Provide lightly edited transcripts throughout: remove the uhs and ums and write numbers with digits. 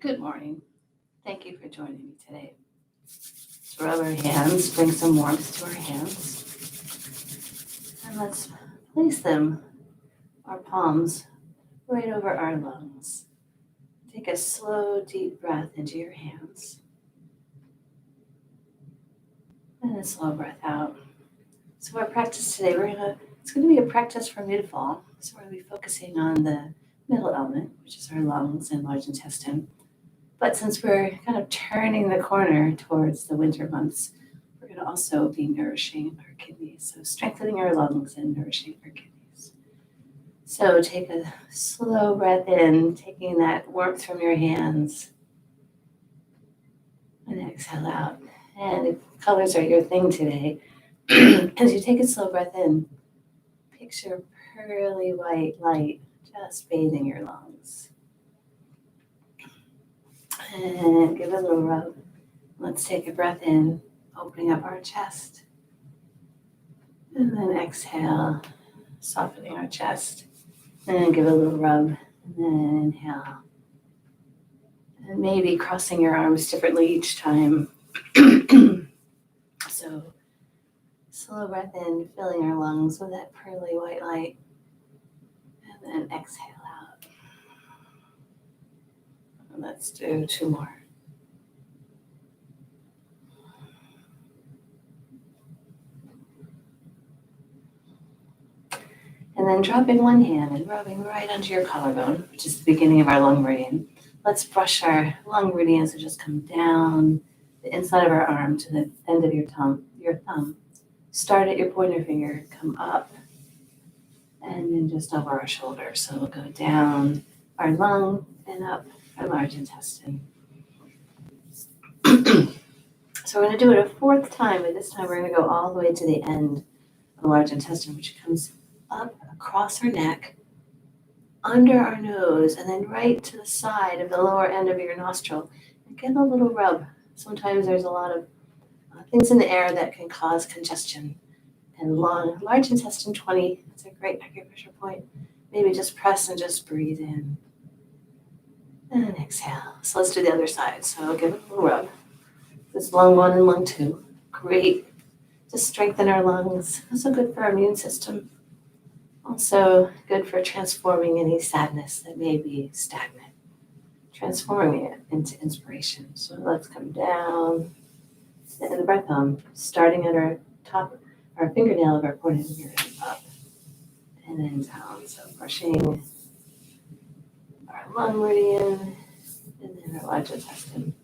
Good morning. Thank you for joining me today. Let's rub our hands, bring some warmth to our hands, and let's place them, our palms, right over our lungs. Take a slow, deep breath into your hands, and a slow breath out. So our practice today, it's going to be a practice for mid-fall. So we're going to be focusing on the middle element, which is our lungs and large intestine. But since we're kind of turning the corner towards the winter months, we're going to also be nourishing our kidneys. So strengthening our lungs and nourishing our kidneys. So take a slow breath in, taking that warmth from your hands. And exhale out. And if colors are your thing today, as you take a slow breath in, picture pearly white light just bathing your lungs. And give it a little rub. Let's take a breath in, opening up our chest. And then exhale, softening our chest. And give it a little rub. And then inhale. And maybe crossing your arms differently each time. So slow breath in, filling our lungs with that pearly white light. And then exhale out. And let's do 2 more. And then dropping one hand and rubbing right onto your collarbone, which is the beginning of our lung meridian. Let's brush our lung meridian so just come down the inside of our arm to the end of your thumb. Start at your pointer finger, come up, and then just over our shoulder. So we'll go down our lung and up our large intestine. So we're going to do it a 4th time, but this time we're going to go all the way to the end of the large intestine, which comes up across our neck, under our nose, and then right to the side of the lower end of your nostril. And give a little rub. Sometimes there's a lot of things in the air that can cause congestion. And large intestine 20, it's a great acupressure point. Maybe just press and just breathe in. And exhale. So let's do the other side. So give it a little rub. This is lung 1 and lung 2. Great. Just strengthen our lungs. Also good for our immune system. Also good for transforming any sadness that may be stagnant. Transforming it into inspiration. So let's come down. And the breath home, starting at our top, our fingernail of our pointer finger up. And then down. So brushing our lung meridian. And then our large intestine.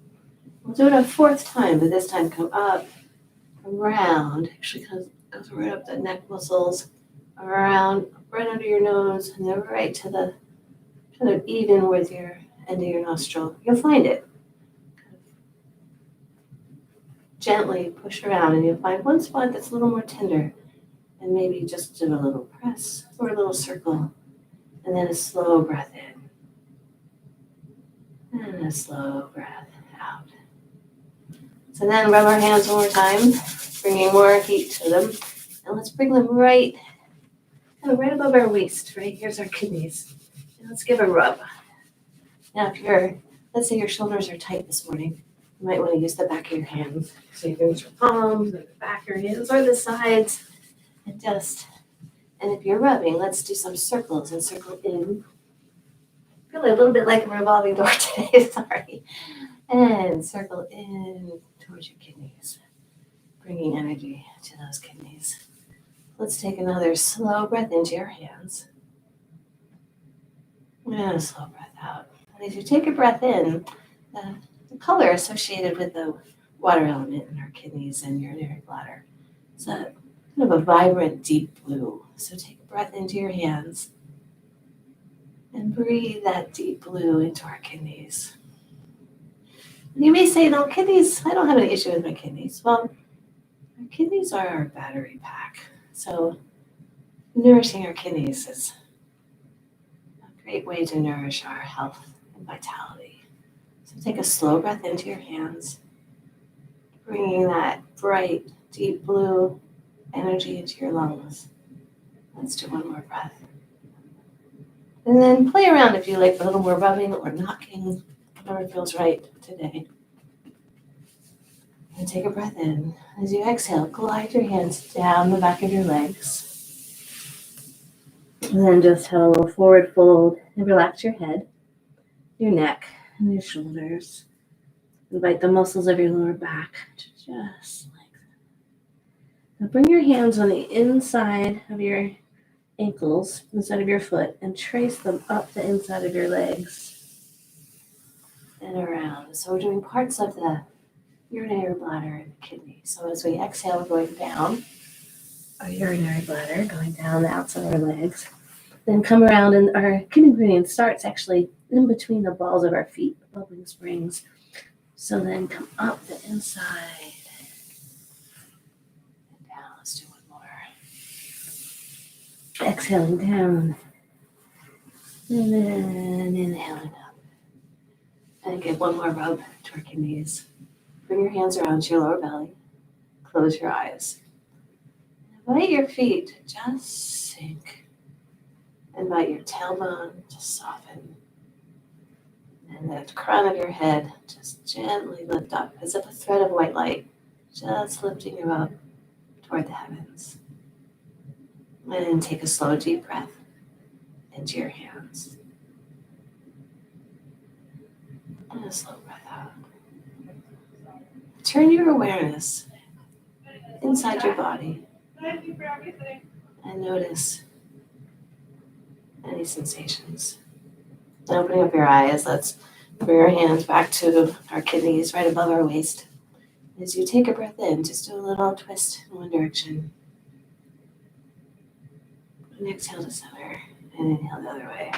We'll do it a 4th time, but this time come up, around, actually goes right up the neck muscles, around, right under your nose, and then right to the, kind of even with your end of your nostril. You'll find it. Gently push around, and you'll find one spot that's a little more tender, and maybe just do a little press or a little circle, and then a slow breath in, and a slow breath out. So then rub our hands one more time, bringing more heat to them. And let's bring them right above our waist, right? Here's our kidneys. And let's give a rub. Now let's say your shoulders are tight this morning, you might want to use the back of your hands. So you can use your palms, or the back of your hands, or the sides. And if you're rubbing, let's do some circles and circle in. Really a little bit like a revolving door today, sorry. And circle in towards your kidneys, bringing energy to those kidneys. Let's take another slow breath into your hands. And a slow breath out. And as you take a breath in, the color associated with the water element in our kidneys and urinary bladder is a kind of a vibrant, deep blue. So take a breath into your hands and breathe that deep blue into our kidneys. You may say, no, kidneys, I don't have an issue with my kidneys. Well, our kidneys are our battery pack. So nourishing our kidneys is a great way to nourish our health and vitality. So take a slow breath into your hands, bringing that bright, deep blue energy into your lungs. Let's do one more breath. And then play around if you like, a little more rubbing or knocking whatever feels right today. And take a breath in. As you exhale, glide your hands down the back of your legs. And then just have a little forward fold and relax your head, your neck, and your shoulders. Invite the muscles of your lower back to just like that. Now bring your hands on the inside of your ankles, inside of your foot, and trace them up the inside of your legs and around. So we're doing parts of the urinary bladder and the kidney. So as we exhale, we're going down our urinary bladder, going down the outside of our legs. Then come around, and our kidney meridian starts actually in between the balls of our feet, the bubbling springs. So then come up the inside and down. Let's do one more. Exhaling down. And then inhaling up. And give one more rub to our kidneys. Bring your hands around your lower belly. Close your eyes. Invite your feet to just sink. Invite your tailbone to soften. And the crown of your head just gently lift up as if a thread of white light, just lifting you up toward the heavens. And then take a slow, deep breath into your hands. And a slow breath out. Turn your awareness inside your body and notice any sensations. And opening up your eyes, let's bring our hands back to our kidneys right above our waist. As you take a breath in, just do a little twist in one direction. And exhale to center and inhale the other way.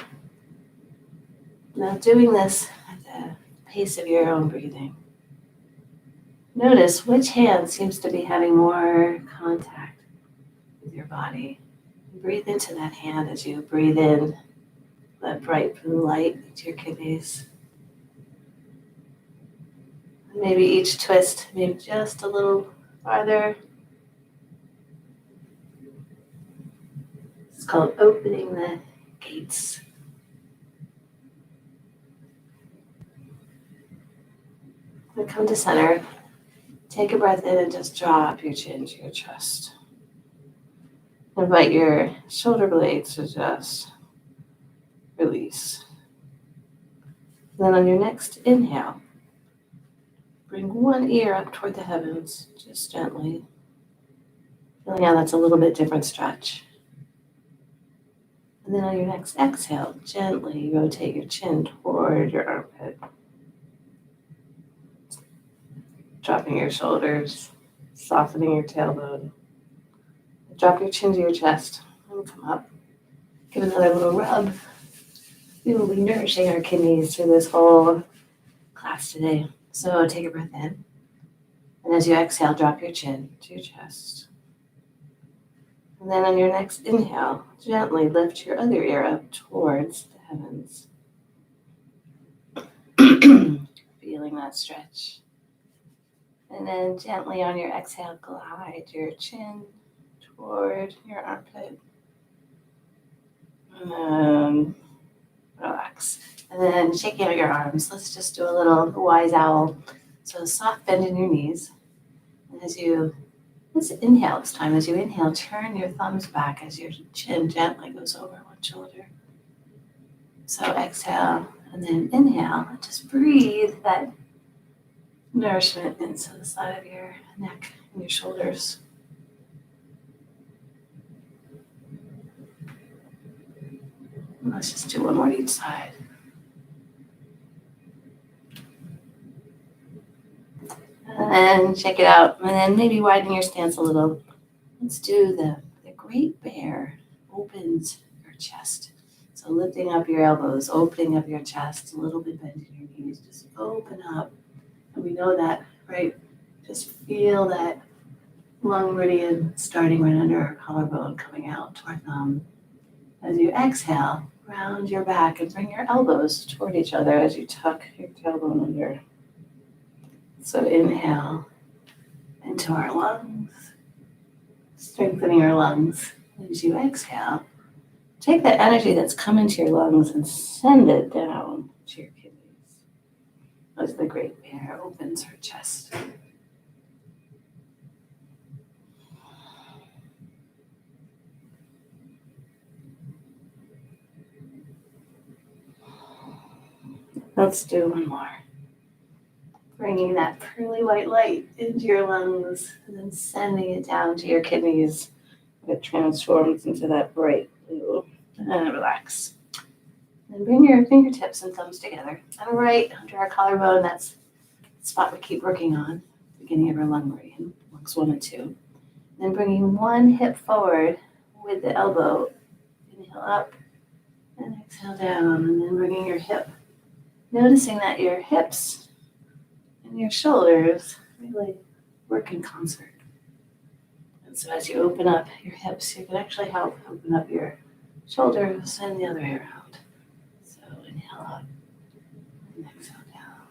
Now doing this at the pace of your own breathing. Notice which hand seems to be having more contact with your body. Breathe into that hand as you breathe in that bright blue light into your kidneys. Maybe each twist, maybe just a little farther. It's called opening the gates. And come to center. Take a breath in and just drop your chin to your chest. Invite your shoulder blades to just release. Then on your next inhale, bring one ear up toward the heavens, just gently. Feeling how that's a little bit different stretch. And then on your next exhale, gently rotate your chin toward your armpit. Dropping your shoulders, softening your tailbone. Drop your chin to your chest and come up. Give another little rub. We will be nourishing our kidneys through this whole class today. So take a breath in. And as you exhale, drop your chin to your chest. And then on your next inhale, gently lift your other ear up towards the heavens. Feeling that stretch. And then gently on your exhale, glide your chin toward your armpit. And then relax. And then shaking out your arms. Let's just do a little wise owl. So a soft bend in your knees. And let's inhale this time. As you inhale, turn your thumbs back as your chin gently goes over one shoulder. So exhale and then inhale. And just breathe that nourishment into the side of your neck and your shoulders. And let's just do one more on each side. And then shake it out. And then maybe widen your stance a little. Let's do the great bear opens your chest. So lifting up your elbows, opening up your chest, a little bit bending your knees. Just open up. And we know that, right? Just feel that lung meridian starting right under our collarbone, coming out to our thumb. As you exhale, round your back and bring your elbows toward each other as you tuck your tailbone under. So inhale into our lungs, strengthening our lungs. As you exhale, take that energy that's come into your lungs and send it down to your kidneys. as the Great Bear opens her chest. Let's do one more. Bringing that pearly white light into your lungs and then sending it down to your kidneys. It transforms into that bright blue. And relax. Then bring your fingertips and thumbs together. And right under our collarbone, that's the spot we keep working on, beginning of our lung meridian, lungs 1 and 2. Then bringing one hip forward with the elbow. Inhale up and exhale down. And then bringing your hip. Noticing that your hips and your shoulders really work in concert. And so as you open up your hips, you can actually help open up your shoulders and the other way around. So inhale up and exhale down.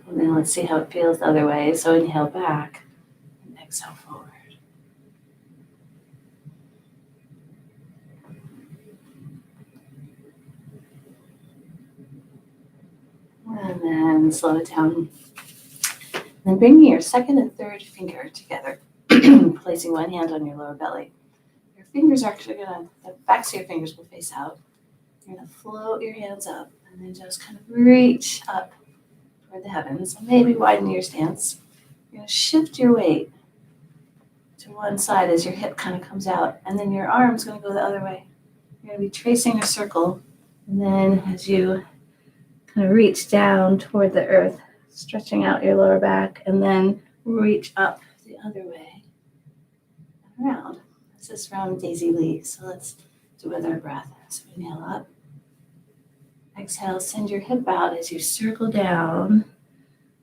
And then let's see how it feels the other way. So inhale back and exhale forward. And then slow it down. Then bringing your second and third finger together, placing one hand on your lower belly. Your fingers are actually the backs of your fingers will face out. You're gonna float your hands up and then just kind of reach up toward the heavens. And maybe widen your stance. You're gonna shift your weight to one side as your hip kind of comes out, and then your arm's gonna go the other way. You're gonna be tracing a circle, and then as you kind of reach down toward the earth, stretching out your lower back, and then reach up the other way and around. This is from Daisy Lee, so let's do it with our breath. So inhale up. Exhale, send your hip out as you circle down,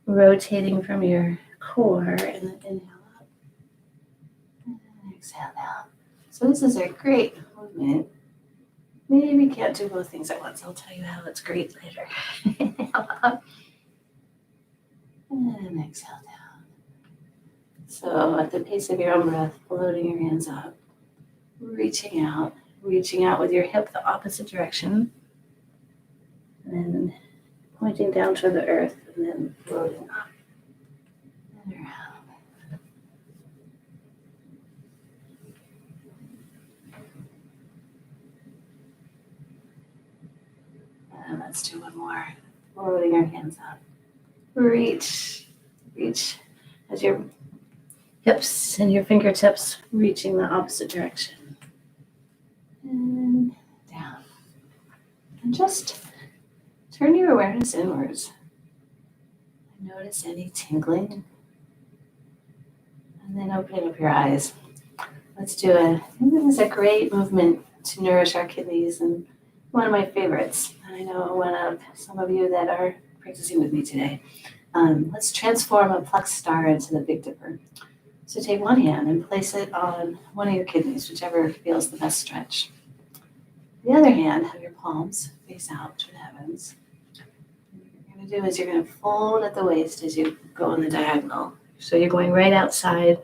rotating from your core, and then inhale up. And exhale down. So this is a great movement. Maybe you can't do both things at once. I'll tell you how it's great later. Inhale up. And exhale down. So at the pace of your own breath, floating your hands up, reaching out with your hip the opposite direction, and then pointing down toward the earth, and then floating up and around. And let's do one more. Floating our hands up. Reach as your hips and your fingertips reaching the opposite direction. And down. And just turn your awareness inwards. Notice any tingling. And then opening up your eyes. Let's do I think this is a great movement to nourish our kidneys, and one of my favorites. I know some of you that are practicing with me today. Let's transform a Plucked Star into the Big Dipper. So take one hand and place it on one of your kidneys, whichever feels the best stretch. The other hand, have your palms face out to the heavens. And what you're going to do is you're going to fold at the waist as you go in the diagonal. So you're going right outside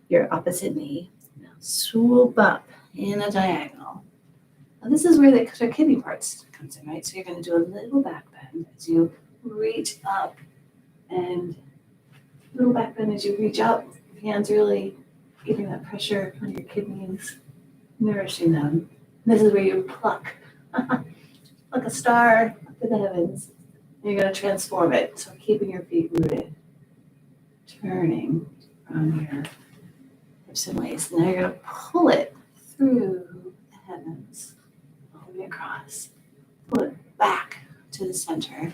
your opposite knee. Now swoop up in a diagonal. Now this is where the kidney parts comes in, right? So you're going to do a little back bend as you reach up, and little back bend as you reach up. Hands really giving that pressure on your kidneys, nourishing them. And this is where you pluck, like a star up to the heavens. And you're going to transform it. So keeping your feet rooted, turning from your hips and waist. Now you're going to pull it through the heavens, all the way across. Pull it back to the center.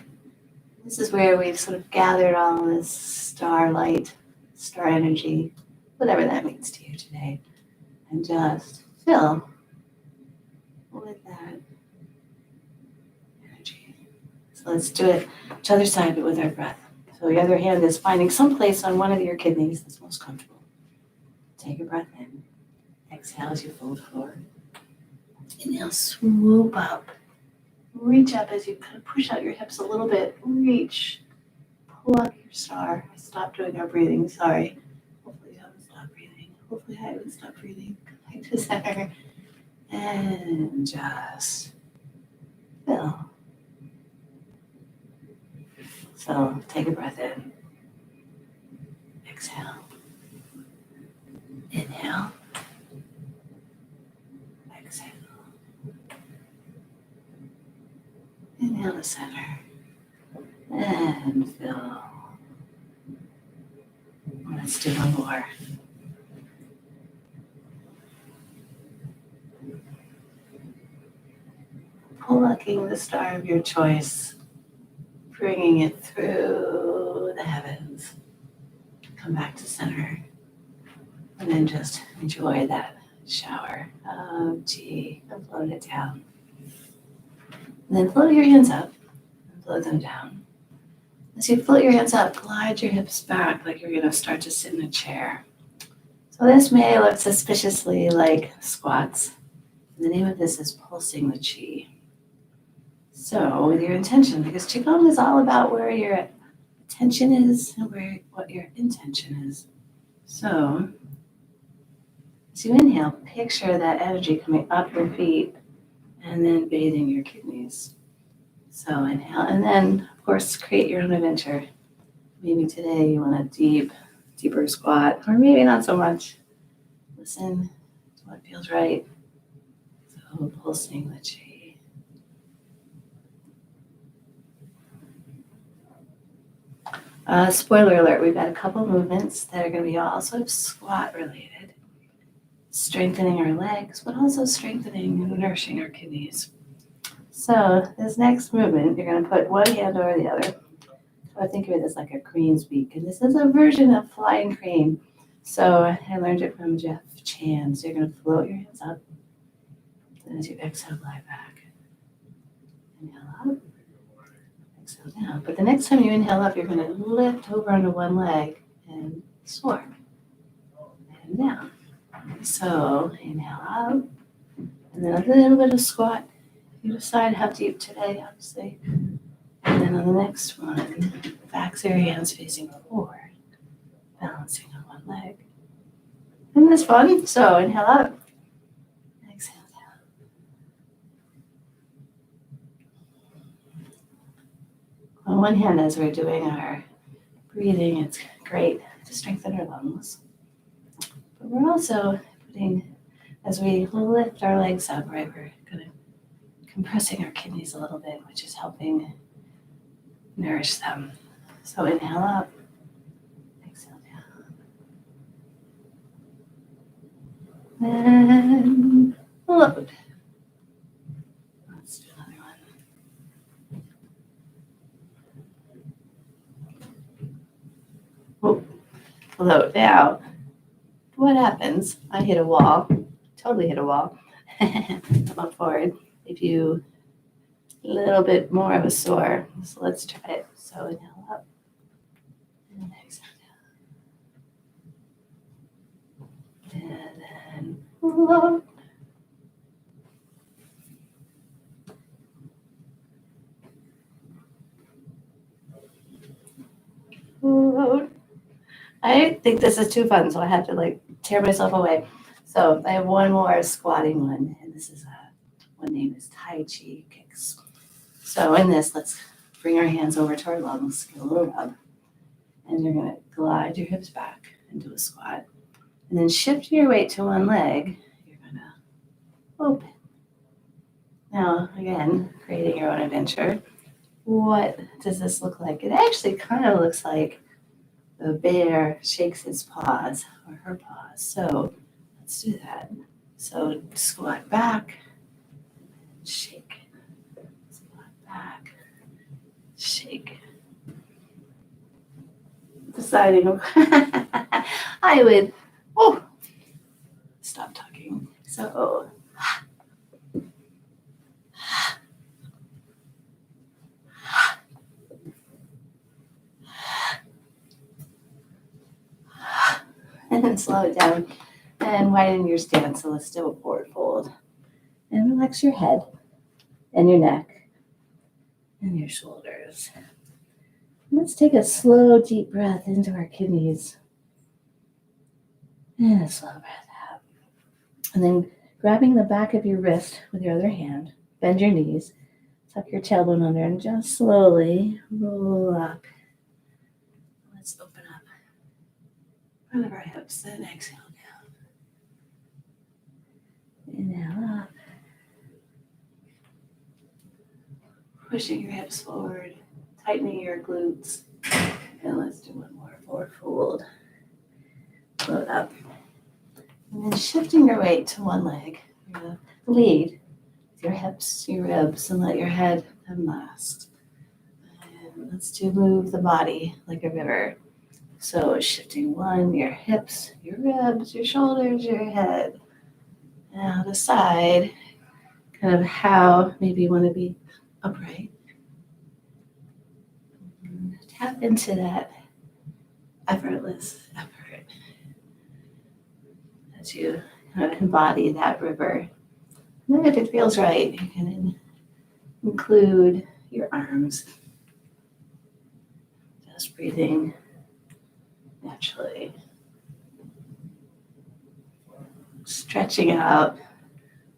This is where we've sort of gathered all this starlight, star energy, whatever that means to you today, and just fill with that energy. So let's do it to the other side, but with our breath. So the other hand is finding some place on one of your kidneys that's most comfortable. Take a breath in. Exhale as you fold forward. Inhale, swoop up. Reach up as you kind of push out your hips a little bit. Reach. Pull up your star. I stopped doing our breathing. Sorry. Hopefully you haven't stopped breathing. Hopefully I haven't stopped breathing. Come back to center. And just So take a breath in. Exhale. Inhale. Exhale. Inhale to center. And fill. Let's do one more. Plucking the star of your choice, bringing it through the heavens. Come back to center. And then just enjoy that shower of Qi and float it down. And then float your hands up and float them down. As you float your hands up, glide your hips back like you're going to start to sit in a chair. So this may look suspiciously like squats. The name of this is pulsing the Qi. So with your intention, because Qigong is all about where your attention is and what your intention is. So as you inhale, picture that energy coming up your feet and then bathing your kidneys. So inhale, and then of course create your own adventure. Maybe today you want a deeper squat, or maybe not so much. Listen to what feels right. So pulsing the Qi. Spoiler alert, we've got a couple movements that are going to be also squat related. Strengthening our legs, but also strengthening and nourishing our kidneys. So this next movement, you're going to put one hand over the other. So I think of it as like a crane's beak. And this is a version of flying crane. So I learned it from Jeff Chan. So you're going to float your hands up. And as you exhale, glide back. Inhale up. Exhale down. But the next time you inhale up, you're going to lift over onto one leg and soar. And down. So inhale up. And then a little bit of squat. You decide how deep today, obviously. And then on the next one, backs of your hands facing forward, balancing on one leg. Isn't this fun? So inhale up, exhale down. On one hand, as we're doing our breathing, it's great to strengthen our lungs. But we're also putting, as we lift our legs up, right, we're going to compressing our kidneys a little bit, which is helping nourish them. So inhale up, exhale down. And float. Let's do another one. Oh, float. Now, what happens? I hit a wall, totally hit a wall. Come up forward. If you a little bit more of a soar. So let's try it. So inhale up and exhale down. And then float. Float. I think this is too fun, so I have to tear myself away. So I have one more squatting one, and this is one name is Tai Chi Kicks. So in this, let's bring our hands over to our lungs, get a little rub, and you're going to glide your hips back into a squat. And then shift your weight to one leg, you're going to open. Now, again, creating your own adventure. What does this look like? It actually kind of looks like the bear shakes his paws, or her paws. So let's do that. So squat back, shake. Back, shake. Deciding I would stop talking. So and then slow it down and widen your stance. So let's do a forward fold and relax your head and your neck and your shoulders. Let's take a slow, deep breath into our kidneys. And a slow breath out. And then grabbing the back of your wrist with your other hand, bend your knees, tuck your tailbone under, and just slowly roll up front of our hips, then exhale down. Inhale up. Pushing your hips forward, tightening your glutes. And let's do one more forward fold. Float up. And then shifting your weight to one leg. You're going to lead with your hips, your ribs, and let your head come last. And let's move the body like a river. So shifting one, your hips, your ribs, your shoulders, your head. Now decide kind of how maybe you want to be upright. And tap into that effortless effort as you kind of embody that river. And then if it feels right, you can include your arms. Just breathing naturally. Stretching out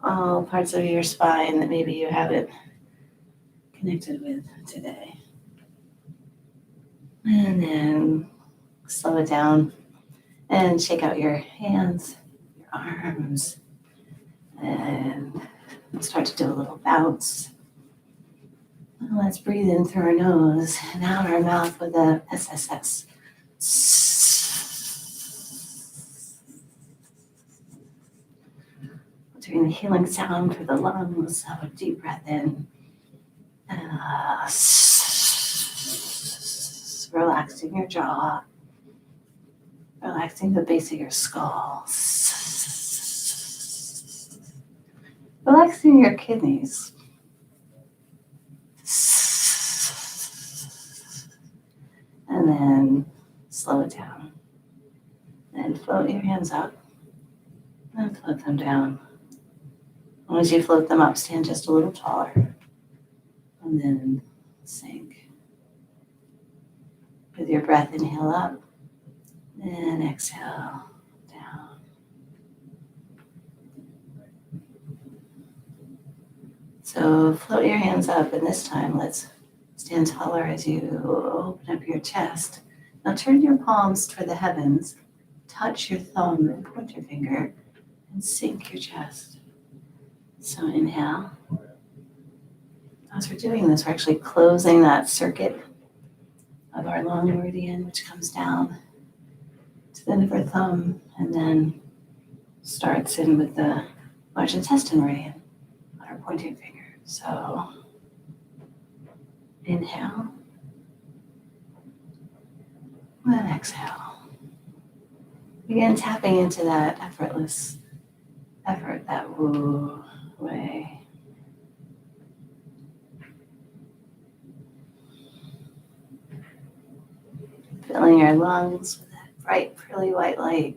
all parts of your spine that maybe you haven't connected with today. And then slow it down and shake out your hands, your arms, and start to do a little bounce. And let's breathe in through our nose and out our mouth with a SSS. Doing the healing sound for the lungs. So a deep breath in. And relaxing your jaw. Relaxing the base of your skull. Relaxing your kidneys. And then slow it down. And float your hands up. And float them down. As you float them up, stand just a little taller. And then sink. With your breath, inhale up. And exhale down. So float your hands up, and this time let's stand taller as you open up your chest. Now turn your palms toward the heavens. Touch your thumb and pointer finger and sink your chest. So inhale. As we're doing this, we're actually closing that circuit of our long meridian, which comes down to the end of our thumb and then starts in with the large intestine meridian on our pointing finger. So inhale and exhale. Begin tapping into that effortless effort, that woo way. Filling your lungs with that bright, pearly white light.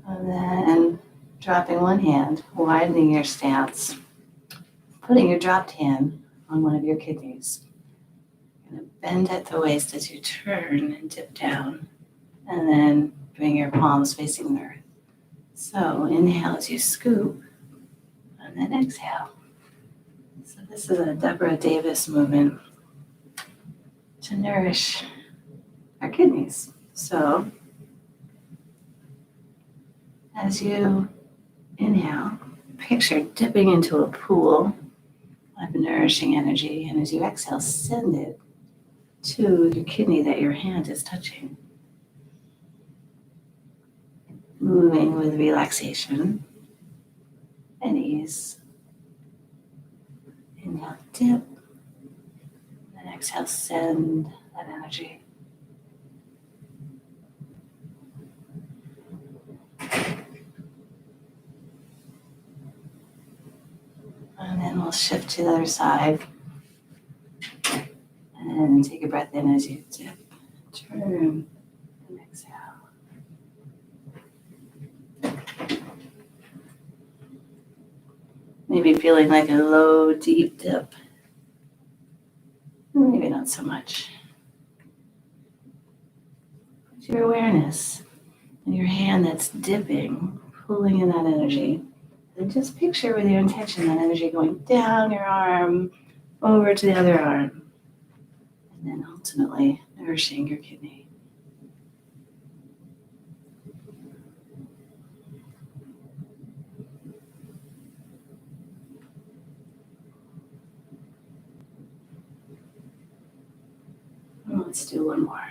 And then dropping one hand, widening your stance, putting your dropped hand on one of your kidneys. You're going to bend at the waist as you turn and dip down, and then bring your palms facing the earth. So inhale as you scoop, and then exhale. So this is a Deborah Davis movement to nourish our kidneys. So as you inhale, picture dipping into a pool of nourishing energy, and as you exhale, send it to your kidney that your hand is touching. Moving with relaxation and ease. Inhale, dip, and exhale, send that energy. And then we'll shift to the other side. And take a breath in as you dip, turn, and exhale. Maybe feeling like a low, deep dip. Maybe not so much. Put your awareness And your hand that's dipping, pulling in that energy. And just picture with your intention that energy going down your arm, over to the other arm, and then ultimately nourishing your kidney. And let's do one more.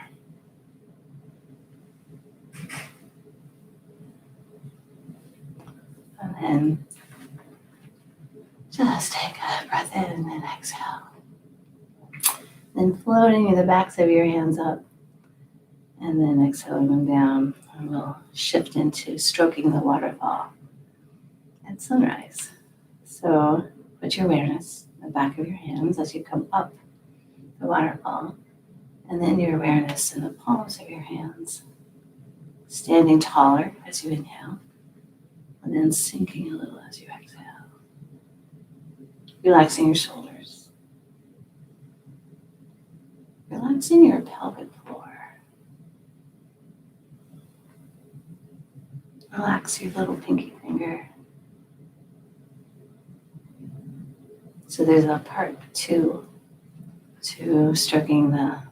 And then just take a breath in and then exhale. Then floating the backs of your hands up and then exhaling them down. And we'll shift into stroking the waterfall at sunrise. So put your awareness in the back of your hands as you come up the waterfall. And then your awareness in the palms of your hands. Standing taller as you inhale. And then sinking a little as you exhale. Relaxing your shoulders. Relaxing your pelvic floor. Relax your little pinky finger. So there's a part 2 to stroking the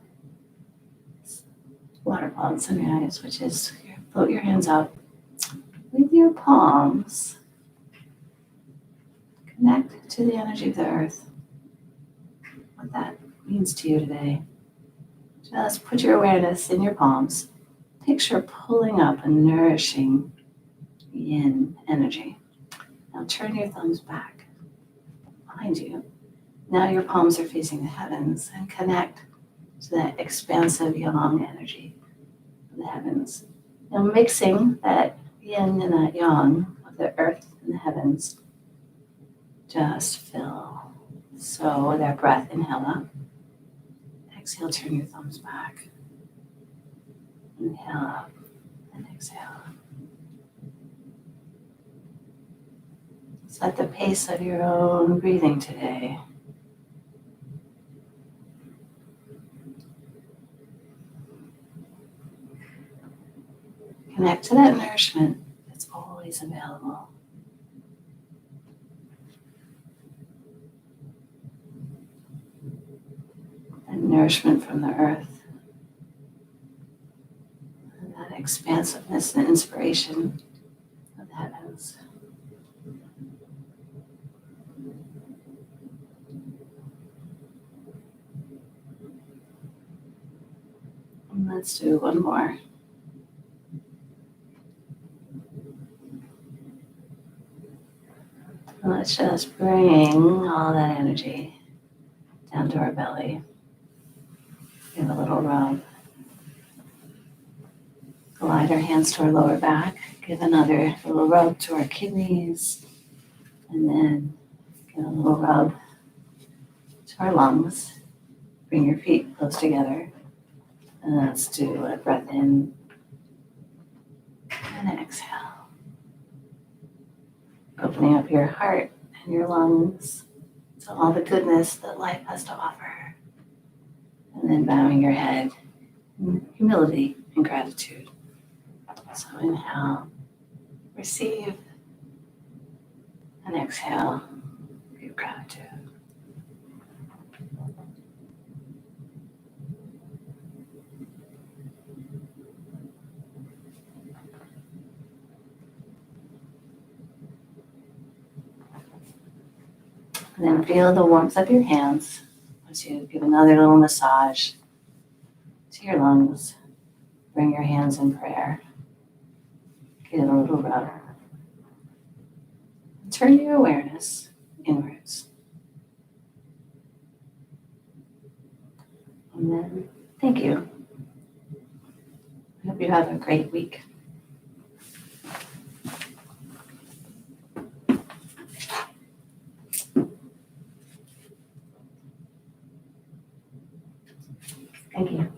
waterfall at sunrise, which is float your hands up with your palms. Connect to the energy of the earth. What that means to you today. Just put your awareness in your palms. Picture pulling up and nourishing yin energy. Now turn your thumbs back behind you. Now your palms are facing the heavens and connect to that expansive yang energy of the heavens. Now mixing that yin and that yang of the earth and the heavens. Just fill. So with our breath, inhale up. Exhale, turn your thumbs back. Inhale up and exhale. Set the pace of your own breathing today. Connect to that nourishment that's always available. And nourishment from the earth. And that expansiveness and inspiration of the heavens. And let's do one more. And let's just bring all that energy down to our belly. Give a little rub. Glide our hands to our lower back. Give another little rub to our kidneys. And then give a little rub to our lungs. Bring your feet close together. And let's do a breath in and exhale. Opening up your heart and your lungs to all the goodness that life has to offer. And then bowing your head in humility and gratitude. So inhale, receive, and exhale, give gratitude. And then feel the warmth of your hands as you give another little massage to your lungs. Bring your hands in prayer. Give a little rub. Turn your awareness inwards. And then, thank you. I hope you have a great week. Thank you.